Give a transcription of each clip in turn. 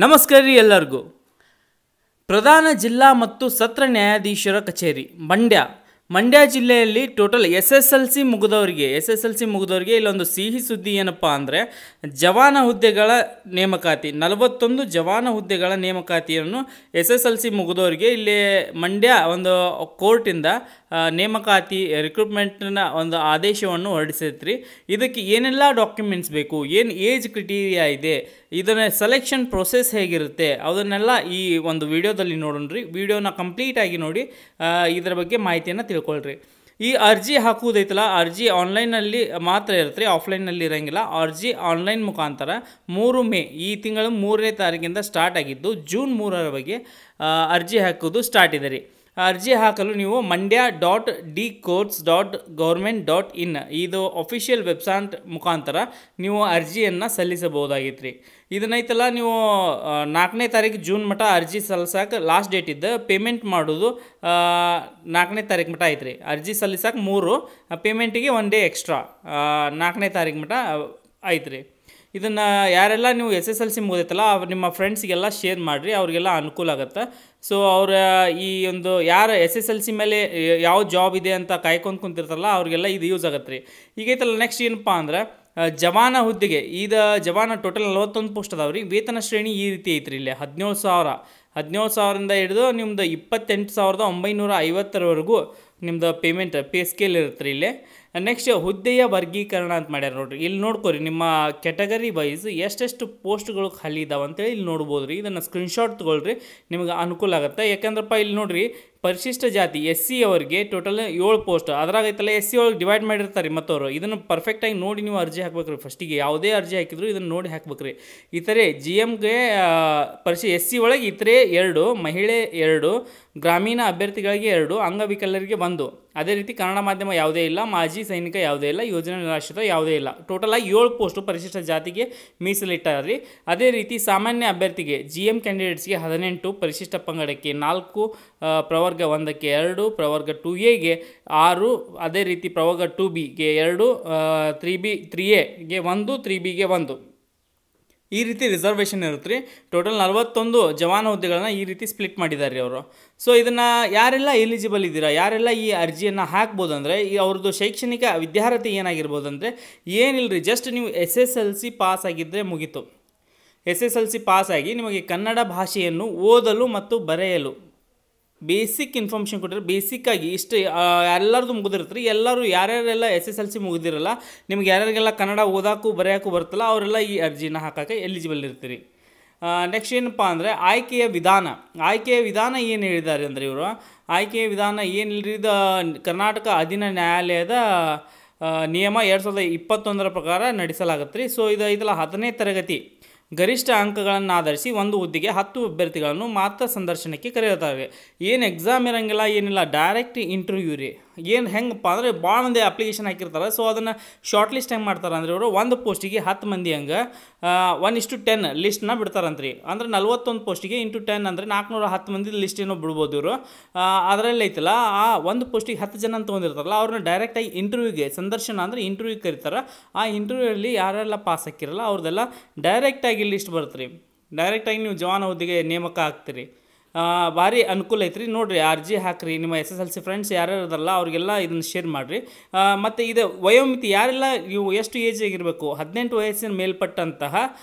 ನಮಸ್ಕಾರ ರೀ ಎಲ್ಲರಿಗೂ. ಪ್ರಧಾನ ಜಿಲ್ಲಾ ಮತ್ತು ಸತ್ರ ನ್ಯಾಯಾಧೀಶರ ಕಚೇರಿ ಮಂಡ್ಯ ಜಿಲ್ಲೆಯಲ್ಲಿ total S S L C ಮುಗಿದವರಿಗೆ ಇಲ್ಲೊಂದು ಸಿಹಿ ಸುದ್ದಿ ಏನಪ್ಪ ಅಂದರೆ ಜವಾನ ಹುದ್ದೆಗಳ ನೇಮಕಾತಿ 41 ಜವಾನ ಹುದ್ದೆಗಳ ನೇಮಕಾತಿಯನ್ನು ಎಸ್ ಎಸ್ ಎಲ್ ಸಿ ಮುಗಿದವರಿಗೆ ಇಲ್ಲಿ ಮಂಡ್ಯ ಒಂದು ಕೋರ್ಟಿಂದ ನೇಮಕಾತಿ ರಿಕ್ರೂಟ್ಮೆಂಟ್ನ ಒಂದು ಆದೇಶವನ್ನು ಹೊರಡಿಸೈತ್ರಿ. ಇದಕ್ಕೆ ಏನೆಲ್ಲ ಡಾಕ್ಯುಮೆಂಟ್ಸ್ ಬೇಕು, ಏನು ಏಜ್ ಕ್ರಿಟೀರಿಯಾ ಇದೆ, ಇದನ್ನ ಸೆಲೆಕ್ಷನ್ ಪ್ರೊಸೆಸ್ ಹೇಗಿರುತ್ತೆ ಅದನ್ನೆಲ್ಲ ಈ ಒಂದು ವಿಡಿಯೋದಲ್ಲಿ ನೋಡೋಣ್ರಿ. ವಿಡಿಯೋನ ಕಂಪ್ಲೀಟಾಗಿ ನೋಡಿ ಇದರ ಬಗ್ಗೆ ಮಾಹಿತಿಯನ್ನು ತಿಳ್ಕೊಳ್ರಿ. ಈ ಅರ್ಜಿ ಹಾಕುವುದೈತಲ್ಲ, ಅರ್ಜಿ ಆನ್ಲೈನಲ್ಲಿ ಮಾತ್ರ ಇರುತ್ತೆ, ಆಫ್ಲೈನಲ್ಲಿ ಇರೋಂಗಿಲ್ಲ. ಅರ್ಜಿ ಆನ್ಲೈನ್ ಮುಖಾಂತರ 3 ಮೇ ಈ ತಿಂಗಳು 3ನೇ ತಾರೀಕಿಂದ ಸ್ಟಾರ್ಟ್ ಆಗಿದ್ದು ಜೂನ್ 3ರವರೆಗೆ ಅರ್ಜಿ ಹಾಕೋದು ಸ್ಟಾರ್ಟ್ ಇದೆ ರೀ. ಅರ್ಜಿ ಹಾಕಲು ನೀವು mandya.dcourts.government.in ಇದು ಅಫಿಷಿಯಲ್ ವೆಬ್ಸೈಟ್ ಮುಖಾಂತರ ನೀವು ಅರ್ಜಿಯನ್ನು ಸಲ್ಲಿಸಬಹುದಾಗಿತ್ತು ರೀ. ಇದನ್ನೈತಲ್ಲ ನೀವು 4ನೇ ತಾರೀಕು ಜೂನ್ ಮಟ್ಟ ಅರ್ಜಿ ಸಲ್ಲಿಸಕ್ಕೆ ಲಾಸ್ಟ್ ಡೇಟ್ ಇದ್ದು, ಪೇಮೆಂಟ್ ಮಾಡೋದು 4ನೇ ತಾರೀಕು ಮಟ್ಟ ಐತ್ರಿ. ಅರ್ಜಿ ಸಲ್ಲಿಸಕ್ಕೆ 3, ಪೇಮೆಂಟಿಗೆ 1 ಡೇ ಎಕ್ಸ್ಟ್ರಾ 4ನೇ ತಾರೀಕು ಮಟ್ಟ ಐತ್ರಿ. ಇದನ್ನು ಯಾರೆಲ್ಲ ನೀವು ಎಸ್ ಎಸ್ ಎಲ್ ಸಿ ಮುಗಿದೈತಲ್ಲ ನಿಮ್ಮ ಫ್ರೆಂಡ್ಸ್ಗೆಲ್ಲ ಶೇರ್ ಮಾಡಿರಿ, ಅವ್ರಿಗೆಲ್ಲ ಅನುಕೂಲ ಆಗುತ್ತೆ. ಸೊ ಅವರ ಈ ಒಂದು ಯಾರು ಎಸ್ ಎಸ್ ಎಲ್ ಸಿ ಮೇಲೆ ಯಾವ ಜಾಬ್ ಇದೆ ಅಂತ ಕಾಯ್ಕೊಂಡು ಕುಂತಿರ್ತಾರಲ್ಲ ಅವ್ರಿಗೆಲ್ಲ ಇದು ಯೂಸ್ ಆಗುತ್ತೆ ರೀ. ಈಗೈತಲ್ಲ ನೆಕ್ಸ್ಟ್ ಏನಪ್ಪ ಅಂದ್ರೆ ಜವಾನ ಹುದ್ದೆಗೆ ಜವಾನ ಟೋಟಲ್ 41 ಪೋಸ್ಟ್ ಅದಾವೆ ರೀ. ವೇತನ ಶ್ರೇಣಿ ಈ ರೀತಿ ಐತ್ರಿ. ಇಲ್ಲಿ 17,000ರಿಂದ ಹಿಡಿದು ನಿಮ್ದು 28,950ವರೆಗೂ ನಿಮ್ದು ಪೇ ಸ್ಕೇಲ್ ಇರುತ್ತೆ ರೀ. ಇಲ್ಲಿ ನೆಕ್ಸ್ಟ್ ಹುದ್ದೆಯ ವರ್ಗೀಕರಣ ಅಂತ ಮಾಡ್ಯಾರ ನೋಡ್ರಿ. ಇಲ್ಲಿ ನೋಡ್ಕೊರಿ ನಿಮ್ಮ ಕ್ಯಾಟಗರಿ ವೈಸ್ ಎಷ್ಟೆಷ್ಟು ಪೋಸ್ಟ್ಗಳು ಖಾಲಿ ಇದಾವೆ ಅಂತೇಳಿ ಇಲ್ಲಿ ನೋಡ್ಬೋದು ರೀ. ಇದನ್ನು ಸ್ಕ್ರೀನ್ಶಾಟ್ ತೊಗೊಳ್ರಿ, ನಿಮಗೆ ಅನುಕೂಲ ಆಗುತ್ತೆ. ಯಾಕಂದ್ರಪ್ಪ ಇಲ್ಲಿ ನೋಡ್ರಿ, ಪರಿಶಿಷ್ಟ ಜಾತಿ SC ಅವರಿಗೆ ಟೋಟಲ್ 7 ಪೋಸ್ಟ್ ಅದ್ರಾಗೈತಲ್ಲ, SC ಒಳಗೆ ಡಿವೈಡ್ ಮಾಡಿರ್ತಾರೆ ಮತ್ತವರು. ಇದನ್ನು ಪರ್ಫೆಕ್ಟಾಗಿ ನೋಡಿ ನೀವು ಅರ್ಜಿ ಹಾಕ್ಬೇಕು ರೀ. ಫಸ್ಟಿಗೆ ಯಾವುದೇ ಅರ್ಜಿ ಹಾಕಿದ್ರು ಇದನ್ನು ನೋಡಿ ಹಾಕ್ಬೇಕು ರೀ. ಇತರೆ GMಗೆ SC ಒಳಗೆ ಇತರೆ 2, ಮಹಿಳೆ 2, ಗ್ರಾಮೀಣ ಅಭ್ಯರ್ಥಿಗಳಿಗೆ 2, ಅಂಗವಿಕಲರಿಗೆ 1. ಅದೇ ರೀತಿ ಕನ್ನಡ ಮಾಧ್ಯಮ ಯಾವುದೇ ಇಲ್ಲ, ಮಾಜಿ ಸೈನಿಕ ಯಾವುದೇ ಇಲ್ಲ, ಯೋಜನೆ ನಿರಾಶ್ರಿತ ಯಾವುದೇ ಇಲ್ಲ. ಟೋಟಲ್ ಆಗಿ 7 ಪೋಸ್ಟು ಪರಿಶಿಷ್ಟ ಜಾತಿಗೆ ಮೀಸಲಿಟ್ಟಾರ್ರಿ. ಅದೇ ರೀತಿ ಸಾಮಾನ್ಯ ಅಭ್ಯರ್ಥಿಗೆ GM ಕ್ಯಾಂಡಿಡೇಟ್ಸ್ಗೆ 18, ಪರಿಶಿಷ್ಟ ಪಂಗಡಕ್ಕೆ 4, ಪ್ರವರ್ಗ 1ಕ್ಕೆ 2, ಪ್ರವರ್ಗ 2Aಗೆ 6, ಅದೇ ರೀತಿ ಪ್ರವರ್ಗ 2Bಗೆ 2, 3Aಗೆ 1, 3Bಗೆ 1. ಈ ರೀತಿ ರಿಸರ್ವೇಷನ್ ಇರುತ್ತೆ ರೀ. ಟೋಟಲ್ 41 ಜವಾನ ಹುದ್ದೆಗಳನ್ನ ಈ ರೀತಿ ಸ್ಪ್ಲಿಟ್ ಮಾಡಿದ್ದಾರೆ ರೀ ಅವರು. ಸೊ ಇದನ್ನು ಯಾರೆಲ್ಲ ಎಲಿಜಿಬಲ್ ಇದ್ದೀರಾ, ಯಾರೆಲ್ಲ ಈ ಅರ್ಜಿಯನ್ನು ಹಾಕ್ಬೋದು ಅಂದರೆ ಅವ್ರದ್ದು ಶೈಕ್ಷಣಿಕ ವಿದ್ಯಾರ್ಹತೆ ಏನಾಗಿರ್ಬೋದು ಅಂದರೆ ಏನಿಲ್ಲ ರೀ, ಜಸ್ಟ್ ನೀವು SSLC ಪಾಸ್ ಆಗಿದ್ದರೆ ಮುಗೀತು. SSLC ಪಾಸ್ ಆಗಿ ನಿಮಗೆ ಕನ್ನಡ ಭಾಷೆಯನ್ನು ಓದಲು ಮತ್ತು ಬರೆಯಲು ಬೇಸಿಕ್ ಇನ್ಫಾರ್ಮೇಷನ್ ಕೊಟ್ಟರೆ, ಬೇಸಿಕ್ಕಾಗಿ ಇಷ್ಟು ಎಲ್ಲರದು ಮುಗಿದಿರ್ತಾರೆ. ಎಲ್ಲರೂ ಯಾರ್ಯಾರೆಲ್ಲ SSLC ಮುಗಿದಿರಲ್ಲ, ನಿಮ್ಗೆ ಯಾರ್ಯಾರಿಗೆಲ್ಲ ಕನ್ನಡ ಓದೋಕ್ಕೂ ಬರೆಯೋಕ್ಕೂ ಬರ್ತಲ್ಲ ಅವರೆಲ್ಲ ಈ ಅರ್ಜಿನ ಹಾಕೋಕ್ಕೆ ಎಲಿಜಿಬಲ್ ಇರ್ತೀರಿ. ನೆಕ್ಸ್ಟ್ ಏನಪ್ಪ ಅಂದರೆ ಆಯ್ಕೆಯ ವಿಧಾನ ಏನು ಹೇಳಿದ್ದಾರೆ ಅಂದರೆ ಇವರು ಆಯ್ಕೆಯ ವಿಧಾನ ಏನಿಲ್ಲರಿ, ಇದು ಕರ್ನಾಟಕ ಅಧೀನ ನ್ಯಾಯಾಲಯದ ನಿಯಮ 2021 ಪ್ರಕಾರ ನಡೆಸಲಾಗುತ್ತೆ ರೀ. ಸೊ ಇದೆಲ್ಲ 10ನೇ ತರಗತಿ ಗರಿಷ್ಠ ಅಂಕಗಳನ್ನು ಆಧರಿಸಿ ಒಂದು ಹುದ್ದೆಗೆ 10 ಅಭ್ಯರ್ಥಿಗಳನ್ನು ಮಾತ್ರ ಸಂದರ್ಶನಕ್ಕೆ ಕರೆಯುತ್ತಾರೆ. ಏನು ಎಕ್ಸಾಮ್ ಇರೋಂಗಿಲ್ಲ, ಏನಿಲ್ಲ, ಡೈರೆಕ್ಟ್ ಇಂಟರ್ವ್ಯೂ ರೀ. ಏನು ಹೆಂಗಪ್ಪ ಅಂದರೆ ಭಾಳ ಮಂದಿ ಅಪ್ಲಿಕೇಶನ್ ಹಾಕಿರ್ತಾರೆ. ಸೊ ಅದನ್ನು ಶಾರ್ಟ್ ಲಿಸ್ಟ್ ಹೆಂಗೆ ಮಾಡ್ತಾರೆ ಅಂದರೆ ಇವರು ಒಂದು ಪೋಸ್ಟಿಗೆ 10 ಮಂದಿ ಹಂಗೆ 1:10 ಲಿಸ್ಟ್ನ ಬಿಡ್ತಾರಂತ್ರಿ. ಅಂದರೆ 41 ಪೋಸ್ಟಿಗೆ ಇಂಟು 10 ಅಂದರೆ 410 ಮಂದಿ ಲಿಸ್ಟ್ ಏನೋ ಬಿಡ್ಬೋದು ಇವರು. ಅದರಲ್ಲಿ ಐತಲ್ಲ ಆ ಒಂದು ಪೋಸ್ಟಿಗೆ 10 ಜನ ತೊಗೊಂಡಿರ್ತಾರಲ್ಲ ಅವ್ರನ್ನ ಡೈರೆಕ್ಟಾಗಿ ಇಂಟರ್ವ್ಯೂಗೆ, ಸಂದರ್ಶನ ಅಂದರೆ ಇಂಟರ್ವ್ಯೂಗೆ ಕರೀತಾರೆ. ಆ ಇಂಟರ್ವ್ಯೂಯಲ್ಲಿ ಯಾರೆಲ್ಲ ಪಾಸ್ ಹಾಕಿರಲ್ಲ ಅವ್ರದ್ದೆಲ್ಲ ಡೈರೆಕ್ಟಾಗಿ ಲಿಸ್ಟ್ ಬರ್ತೀರಿ. ಡೈರೆಕ್ಟಾಗಿ ನೀವು ಜವಾನ ಹುದ್ದೆಗೆ ನೇಮಕ ಆಗ್ತೀರಿ. ಭಾರಿ ಅನುಕೂಲ ಐತ್ರಿ. ನೋಡಿರಿ, ಅರ್ಜಿ ಹಾಕಿರಿ. ನಿಮ್ಮ SSLC ಫ್ರೆಂಡ್ಸ್ ಯಾರ್ಯಾರು ಇದಾರಲ್ಲ ಅವ್ರಿಗೆಲ್ಲ ಇದನ್ನು ಶೇರ್ ಮಾಡಿರಿ. ಮತ್ತು ಇದು ವಯೋಮಿತಿ ಯಾರೆಲ್ಲ ನೀವು ಎಷ್ಟು ಏಜ್ ಆಗಿರಬೇಕು, 18 ವಯಸ್ಸಿನ ಮೇಲ್ಪಟ್ಟಂತಹ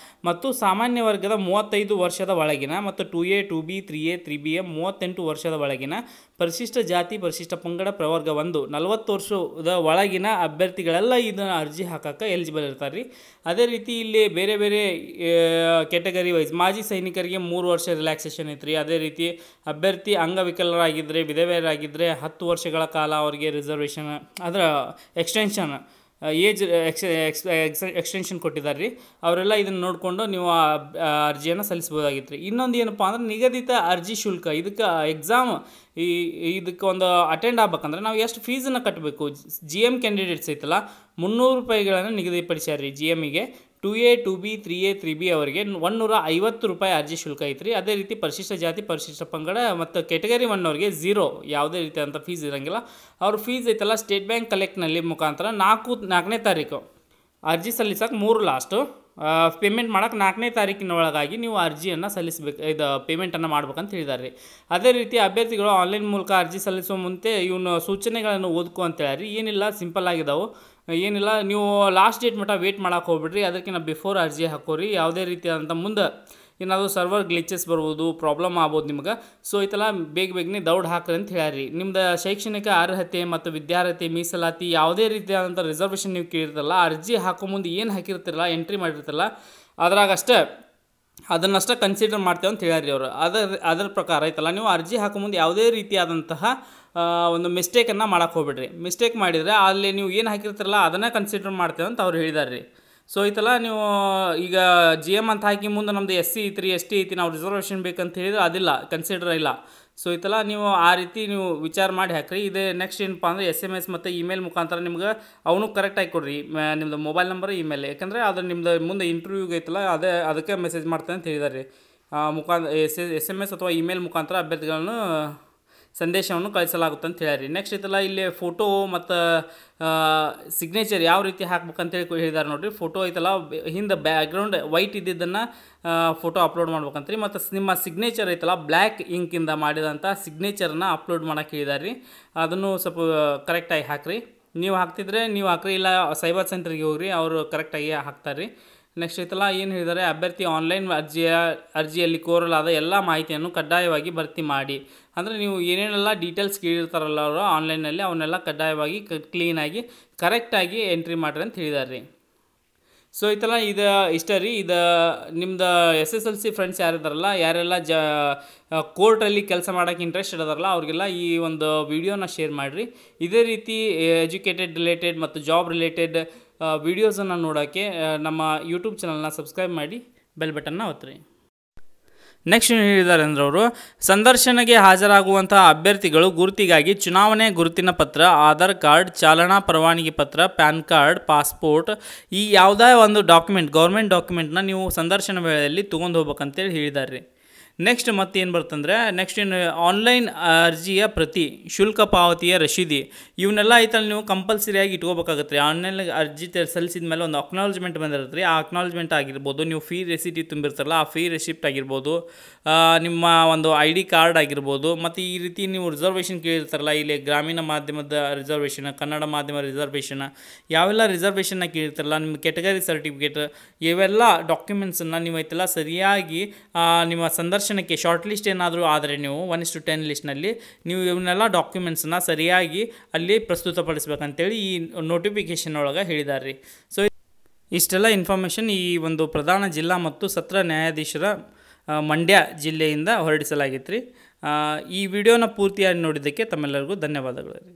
ಮತ್ತು ಸಾಮಾನ್ಯ ವರ್ಗದ 35 ವರ್ಷದ ಒಳಗಿನ ಮತ್ತು 2A 2B 3A 3B 38 ವರ್ಷದ ಒಳಗಿನ ಪರಿಶಿಷ್ಟ ಜಾತಿ ಪರಿಶಿಷ್ಟ ಪಂಗಡ ಪ್ರವರ್ಗ 1 40 ವರ್ಷದ ಒಳಗಿನ ಅಭ್ಯರ್ಥಿಗಳೆಲ್ಲ ಇದನ್ನು ಅರ್ಜಿ ಹಾಕೋಕ್ಕೆ ಎಲಿಜಿಬಲ್ ಇರ್ತಾರೆ ರೀ. ಅದೇ ರೀತಿ ಇಲ್ಲಿ ಬೇರೆ ಬೇರೆ ಕ್ಯಾಟಗರಿ ವೈಸ್ ಮಾಜಿ ಸೈನಿಕರಿಗೆ 3 ವರ್ಷ ರಿಲ್ಯಾಕ್ಸೇಷನ್ ಐತ್ರಿ. ಅದೇ ರೀತಿ ಅಭ್ಯರ್ಥಿ ಅಂಗವಿಕಲರಾಗಿದ್ದರೆ, ವಿಧವೆಯರಾಗಿದ್ದರೆ 10 ವರ್ಷಗಳ ಕಾಲ ಅವರಿಗೆ ರಿಸರ್ವೇಷನ್ ಅದರ ಎಕ್ಸ್ಟೆನ್ಷನ್ ಏಜ್ ಎಕ್ಸ್ಟೆನ್ಷನ್ ಕೊಟ್ಟಿದ್ದಾರೆ ರೀ. ಅವರೆಲ್ಲ ಇದನ್ನು ನೋಡಿಕೊಂಡು ನೀವು ಅರ್ಜಿಯನ್ನು ಸಲ್ಲಿಸ್ಬೋದಾಗಿತ್ತು ರೀ. ಇನ್ನೊಂದು ಏನಪ್ಪ ಅಂದ್ರೆ ನಿಗದಿತ ಅರ್ಜಿ ಶುಲ್ಕ. ಇದಕ್ಕೆ ಎಕ್ಸಾಮ್ ಇದಕ್ಕೆ ಒಂದು ಅಟೆಂಡ್ ಆಗ್ಬೇಕಂದ್ರೆ ನಾವು ಎಷ್ಟು ಫೀಸನ್ನು ಕಟ್ಟಬೇಕು. GM ಕ್ಯಾಂಡಿಡೇಟ್ಸ್ ಐತಲ್ಲ 300 ರೂಪಾಯಿಗಳನ್ನು ನಿಗದಿಪಡಿಸ್ಯಾರ ರೀ. GMಗೆ 2A 2B 3A 3B ಅವರಿಗೆ 150 ರೂಪಾಯಿ ಅರ್ಜಿ ಶುಲ್ಕ ಐತ್ರಿ. ಅದೇ ರೀತಿ ಪರಿಶಿಷ್ಟ ಜಾತಿ ಪರಿಶಿಷ್ಟ ಪಂಗಡ ಮತ್ತು ಕ್ಯಾಟಗರಿ 1 ಅವರಿಗೆ 0 ಯಾವುದೇ ರೀತಿಯಾದಂಥ ಫೀಸ್ ಇರೋಂಗಿಲ್ಲ. ಅವ್ರ ಫೀಸ್ ಐತಲ್ಲ ಸ್ಟೇಟ್ ಬ್ಯಾಂಕ್ ಕಲೆಕ್ಟ್ನಲ್ಲಿ ಮುಖಾಂತರ 4ನೇ ತಾರೀಕು ಅರ್ಜಿ ಸಲ್ಲಿಸಕ್ಕೆ 3 ಲಾಸ್ಟು ಪೇಮೆಂಟ್ ಮಾಡೋಕೆ 4ನೇ ತಾರೀಕಿನ ಒಳಗಾಗಿ ನೀವು ಅರ್ಜಿಯನ್ನು ಸಲ್ಲಿಸಬೇಕು, ಇದು ಪೇಮೆಂಟನ್ನು ಮಾಡ್ಬೇಕಂತ ಹೇಳಿದ್ದಾರೆ. ಅದೇ ರೀತಿ ಅಭ್ಯರ್ಥಿಗಳು ಆನ್ಲೈನ್ ಮೂಲಕ ಅರ್ಜಿ ಸಲ್ಲಿಸುವ ಮುಂದೆ ಇವನು ಸೂಚನೆಗಳನ್ನು ಓದ್ಕೊ ಅಂತ ಹೇಳಿ ಏನಿಲ್ಲ, ಸಿಂಪಲ್ ಆಗಿದಾವೆ. ಏನಿಲ್ಲ, ನೀವು ಲಾಸ್ಟ್ ಡೇಟ್ ಮಟ್ಟ ವೇಟ್ ಮಾಡೋಕೆ ಹೋಗ್ಬಿಡ್ರಿ, ಅದಕ್ಕಿಂತ ಬಿಫೋರ್ ಅರ್ಜಿ ಹಾಕೋರಿ. ಯಾವುದೇ ರೀತಿಯಾದಂಥ ಮುಂದೆ ಏನಾದರೂ ಸರ್ವರ್ ಗ್ಲಿಚಸ್ ಬರ್ಬೋದು, ಪ್ರಾಬ್ಲಮ್ ಆಗ್ಬೋದು ನಿಮ್ಗೆ. ಸೊ ಇದೆಲ್ಲ ಬೇಗನೆ ದೌಡ್ ಹಾಕ್ರಿ ಅಂತ ಹೇಳ್ಯಾರಿ. ನಿಮ್ದು ಶೈಕ್ಷಣಿಕ ಅರ್ಹತೆ ಮತ್ತು ವಿದ್ಯಾರ್ಹತೆ ಮೀಸಲಾತಿ ಯಾವುದೇ ರೀತಿಯಾದಂಥ ರಿಸರ್ವೇಷನ್ ನೀವು ಕೇಳಿರ್ತಿರಲ್ಲ, ಅರ್ಜಿ ಹಾಕೋ ಮುಂದೆ ಏನು ಹಾಕಿರ್ತಿರಲ್ಲ, ಎಂಟ್ರಿ ಮಾಡಿರ್ತಿರಲ್ಲ, ಅದ್ರಾಗಷ್ಟೇ ಅದನ್ನಷ್ಟೇ ಕನ್ಸಿಡರ್ ಮಾಡ್ತೇವೆ ಅಂತ ಹೇಳ್ಯಾರಿ ಅವರು. ಅದರ ಪ್ರಕಾರ ಐತಲ್ಲ, ನೀವು ಅರ್ಜಿ ಹಾಕೋ ಮುಂದೆ ಯಾವುದೇ ರೀತಿಯಾದಂತಹ ಒಂದು ಮಿಸ್ಟೇಕನ್ನು ಮಾಡೋಕೆ ಹೋಗ್ಬಿಡ್ರಿ. ಮಿಸ್ಟೇಕ್ ಮಾಡಿದರೆ ಅಲ್ಲಿ ನೀವು ಏನು ಹಾಕಿರ್ತಿರಲ್ಲ ಅದನ್ನೇ ಕನ್ಸಿಡರ್ ಮಾಡ್ತೇವೆ ಅಂತ ಅವ್ರು ಹೇಳಿದಾರೆ ರೀ. ಸೊ ಐತಲ್ಲ, ನೀವು ಈಗ GM ಅಂತ ಹಾಕಿ ಮುಂದೆ ನಮ್ಮದು SC ಐತ್ರಿ, ST ಐತಿ, ನಾವು ರಿಸರ್ವೇಷನ್ ಬೇಕಂತ ಹೇಳಿದ್ರೆ ಅದಿಲ್ಲ, ಕನ್ಸಿಡರ್ ಇಲ್ಲ. ಸೊ ಐತಲ್ಲ, ನೀವು ಆ ರೀತಿ ನೀವು ವಿಚಾರ ಮಾಡಿ ಹಾಕ್ರಿ. ಇದೇ ನೆಕ್ಸ್ಟ್ ಏನಪ್ಪ ಅಂದರೆ SMS ಮತ್ತು ಇಮೇಲ್ ಮುಖಾಂತರ ನಿಮ್ಗೆ ಅವನು ಕರೆಕ್ಟಾಗಿ ಕೊಡ್ರಿ, ನಿಮ್ಮದು ಮೊಬೈಲ್ ನಂಬರ್ ಇಮೇಲ್. ಯಾಕಂದರೆ ಅದು ನಿಮ್ಮದು ಮುಂದೆ ಇಂಟರ್ವ್ಯೂಗೆ ಐತಲ್ಲ, ಅದಕ್ಕೆ ಮೆಸೇಜ್ ಮಾಡ್ತೇನೆ ಅಂತ ಹೇಳಿದಾರೆ ರೀ. SMS ಅಥವಾ ಇಮೇಲ್ ಮುಖಾಂತರ ಅಭ್ಯರ್ಥಿಗಳನ್ನು ಸಂದೇಶವನ್ನು ಕಳಿಸಲಾಗುತ್ತೆ ಅಂತ ಹೇಳ್ಯಾರಿ. ನೆಕ್ಸ್ಟ್ ಐತಲ್ಲ, ಇಲ್ಲಿ ಫೋಟೋ ಮತ್ತು ಸಿಗ್ನೇಚರ್ ಯಾವ ರೀತಿ ಹಾಕ್ಬೇಕಂತೇಳಿ ಹೇಳಿದ್ದಾರೆ ನೋಡಿರಿ. ಫೋಟೋ ಐತಲ್ಲ, ಹಿಂದೆ ಬ್ಯಾಕ್ಗ್ರೌಂಡ್ ವೈಟ್ ಇದ್ದಿದ್ದನ್ನು ಫೋಟೋ ಅಪ್ಲೋಡ್ ಮಾಡ್ಬೇಕಂತ ರೀ. ಮತ್ತು ನಿಮ್ಮ ಸಿಗ್ನೇಚರ್ ಐತಲ್ಲ, ಬ್ಲ್ಯಾಕ್ ಇಂಕಿಂದ ಮಾಡಿದಂಥ ಸಿಗ್ನೇಚರನ್ನ ಅಪ್ಲೋಡ್ ಮಾಡೋಕೆ ಹೇಳಿದ್ದಾರೆ ರೀ. ಅದನ್ನು ಸ್ವಲ್ಪ ಕರೆಕ್ಟಾಗಿ ಹಾಕಿರಿ. ನೀವು ಹಾಕ್ತಿದ್ರೆ ನೀವು ಹಾಕ್ರಿ, ಇಲ್ಲ ಸೈಬರ್ ಸೆಂಟ್ರಿಗೆ ಹೋಗ್ರಿ, ಅವರು ಕರೆಕ್ಟಾಗಿ ಹಾಕ್ತಾರೆ ರೀ. ನೆಕ್ಸ್ಟ್ ಐತಲ್ಲ, ಏನು ಹೇಳಿದ್ದಾರೆ, ಅಭ್ಯರ್ಥಿ ಆನ್ಲೈನ್ ಅರ್ಜಿಯಲ್ಲಿ ಕೋರಲಾದ ಎಲ್ಲ ಮಾಹಿತಿಯನ್ನು ಕಡ್ಡಾಯವಾಗಿ ಭರ್ತಿ ಮಾಡಿ. ಅಂದರೆ ನೀವು ಏನೇನೆಲ್ಲ ಡೀಟೇಲ್ಸ್ ಕೇಳಿರ್ತಾರಲ್ಲ ಅವರು ಆನ್ಲೈನಲ್ಲಿ, ಅವನ್ನೆಲ್ಲ ಕಡ್ಡಾಯವಾಗಿ ಕ್ಲೀನಾಗಿ ಕರೆಕ್ಟಾಗಿ ಎಂಟ್ರಿ ಮಾಡಿರಿ ಅಂತ ಹೇಳಿದ್ದಾರೆ ರೀ. ಸೊ ಐತಲ್ಲ, ಇದು ಇಷ್ಟ ರೀ. ಇದು ನಿಮ್ದು SSLC ಫ್ರೆಂಡ್ಸ್ ಯಾರಿದಾರಲ್ಲ, ಯಾರೆಲ್ಲ ಕೋರ್ಟಲ್ಲಿ ಕೆಲಸ ಮಾಡೋಕ್ಕೆ ಇಂಟ್ರೆಸ್ಟ್ ಇರೋದಾರಲ್ಲ, ಅವ್ರಿಗೆಲ್ಲ ಈ ಒಂದು ವಿಡಿಯೋನ ಶೇರ್ ಮಾಡಿರಿ. ಇದೇ ರೀತಿ ಎಜುಕೇಟೆಡ್ ರಿಲೇಟೆಡ್ ಮತ್ತು ಜಾಬ್ ರಿಲೇಟೆಡ್ ವಿಡಿಯೋಸನ್ನು ನೋಡೋಕ್ಕೆ ನಮ್ಮ ಯೂಟ್ಯೂಬ್ ಚಾನಲ್ನ ಸಬ್ಸ್ಕ್ರೈಬ್ ಮಾಡಿ ಬೆಲ್ ಬಟನ್ನ ಒತ್ತಿರಿ. ನೆಕ್ಸ್ಟ್ ಏನು ಹೇಳಿದ್ದಾರೆ ಅಂದರೆ ಅವರು, ಸಂದರ್ಶನಕ್ಕೆ ಹಾಜರಾಗುವಂಥ ಅಭ್ಯರ್ಥಿಗಳು ಗುರುತಿಗಾಗಿ ಚುನಾವಣೆ ಗುರುತಿನ ಪತ್ರ, ಆಧಾರ್ ಕಾರ್ಡ್, ಚಾಲನಾ ಪರವಾನಗಿ ಪತ್ರ, ಪ್ಯಾನ್ ಕಾರ್ಡ್, ಪಾಸ್ಪೋರ್ಟ್, ಈ ಯಾವುದೇ ಒಂದು ಡಾಕ್ಯುಮೆಂಟ್, ಗೌರ್ಮೆಂಟ್ ಡಾಕ್ಯುಮೆಂಟ್ನ ನೀವು ಸಂದರ್ಶನ ವೇಳೆಯಲ್ಲಿ ತೊಗೊಂಡು ಹೋಗ್ಬೇಕಂತೇಳಿ ಹೇಳಿದ್ದಾರೆ ರೀ. ನೆಕ್ಸ್ಟ್ ಮತ್ತೇನು ಬರ್ತಂದರೆ, ನೆಕ್ಸ್ಟ್ ಏನು, ಆನ್ಲೈನ್ ಅರ್ಜಿಯ ಪ್ರತಿ, ಶುಲ್ಕ ಪಾವತಿಯ ರಶೀದಿ, ಇವನ್ನೆಲ್ಲ ಐತಲ್ಲಿ ನೀವು ಕಂಪಲ್ಸರಿಯಾಗಿ ಇಟ್ಕೋಬೇಕಾಗತ್ತೆ ರೀ. ಆನ್ಲೈನ್ ಅರ್ಜಿ ಸಲ್ಲಿಸಿದ ಮೇಲೆ ಒಂದು ಅಕ್ನಾಲಜ್ಮೆಂಟ್ ಬಂದಿರುತ್ತೆ ರೀ. ಆ ಅಕ್ನಾಲಜ್ಮೆಂಟ್ ಆಗಿರ್ಬೋದು, ನೀವು ಫೀ ರೆಸಿಟ್ ತುಂಬಿರ್ತಾರಲ್ಲ ಆ ಫೀ ರೆಸಿಪ್ಟ್ ಆಗಿರ್ಬೋದು, ನಿಮ್ಮ ಒಂದು ID ಕಾರ್ಡ್ ಆಗಿರ್ಬೋದು. ಮತ್ತು ಈ ರೀತಿ ನೀವು ರಿಸರ್ವೇಷನ್ ಕೇಳಿರ್ತಾರಲ್ಲ, ಇಲ್ಲಿ ಗ್ರಾಮೀಣ ಮಾಧ್ಯಮದ ರಿಸರ್ವೇಷನ್, ಕನ್ನಡ ಮಾಧ್ಯಮ ರಿಸರ್ವೇಷನ್, ಯಾವೆಲ್ಲ ರಿಸರ್ವೇಷನ್ನ ಕೇಳಿರ್ತಾರಲ್ಲ, ನಿಮ್ಮ ಕೆಟಗರಿ ಸರ್ಟಿಫಿಕೇಟ್, ಇವೆಲ್ಲ ಡಾಕ್ಯುಮೆಂಟ್ಸನ್ನು ನೀವು ಐತೆಲ್ಲ ಸರಿಯಾಗಿ ನಿಮ್ಮ ಸಂದರ್ಶನಕ್ಕೆ ಶಾರ್ಟ್ ಲಿಸ್ಟ್ ಏನಾದರೂ ಆದರೆ ನೀವು 1:10 ಲಿಸ್ಟ್ನಲ್ಲಿ ನೀವು ಇವನ್ನೆಲ್ಲ ಡಾಕ್ಯುಮೆಂಟ್ಸನ್ನ ಸರಿಯಾಗಿ ಅಲ್ಲಿ ಪ್ರಸ್ತುತಪಡಿಸ್ಬೇಕಂತೇಳಿ ಈ ನೋಟಿಫಿಕೇಷನ್ ಒಳಗೆ ಹೇಳಿದ್ದಾರೆ ರೀ. ಸೊ ಇಷ್ಟೆಲ್ಲ ಇನ್ಫಾರ್ಮೇಷನ್ ಈ ಒಂದು ಪ್ರಧಾನ ಜಿಲ್ಲಾ ಮತ್ತು ಸತ್ರ ನ್ಯಾಯಾಧೀಶರ ಮಂಡ್ಯ ಜಿಲ್ಲೆಯಿಂದ ಹೊರಡಿಸಲಾಗಿತ್ತು ರೀ. ಈ ವಿಡಿಯೋನ ಪೂರ್ತಿಯಾಗಿ ನೋಡಿದ್ದಕ್ಕೆ ತಮ್ಮೆಲ್ಲರಿಗೂ ಧನ್ಯವಾದಗಳು ರೀ.